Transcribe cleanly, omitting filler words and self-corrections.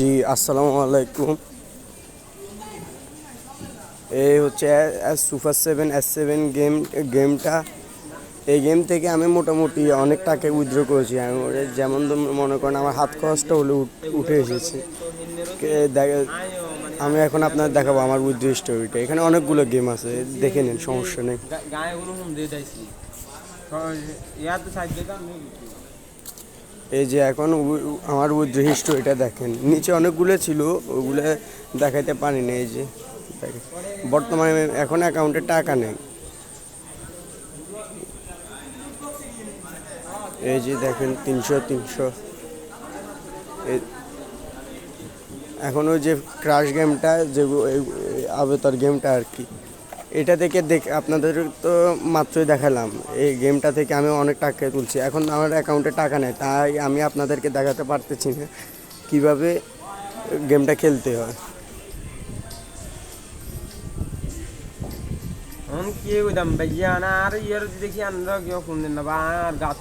জি, আসসালামু আলাইকুম। এই হচ্ছে সুপার সেভেন S7 গেমটা। এই গেম থেকে আমি মোটামুটি অনেক টাকা উইথড্র করেছি। আমি যেমন মনে করেন আমার হাত খরচটা হলে উঠে এসেছে। আমি এখন আপনার দেখাবো আমার উইথড্র স্টোরিটা। এখানে অনেকগুলো গেম আছে, দেখে নিন, সমস্যা নেই। এই যে এখন আমার উইথড্র হিস্টোরিটা দেখেন, নিচে অনেকগুলো ছিল, ওগুলো দেখাইতে পারিনি। এই যে দেখেন, বর্তমানে এখন অ্যাকাউন্টে টাকা নেই। এই যে দেখেন 300 এখন ওই যে ক্রাশ গেমটা, যে আবেতর গেমটা আর কি, এটা থেকে আপনাদের তো মাত্রই দেখালাম। এই গেমটা থেকে আমি অনেক টাকা তুলছি। এখন আমার অ্যাকাউন্টে টাকা নেই, তাই আমি আপনাদেরকে দেখাতে পারতেছি না কীভাবে গেমটা খেলতে হয়। কি কইতাম ভাইয়া না আর ইয়ার দেখি আমরা কেউ ফোন দেন না বা আর গাছ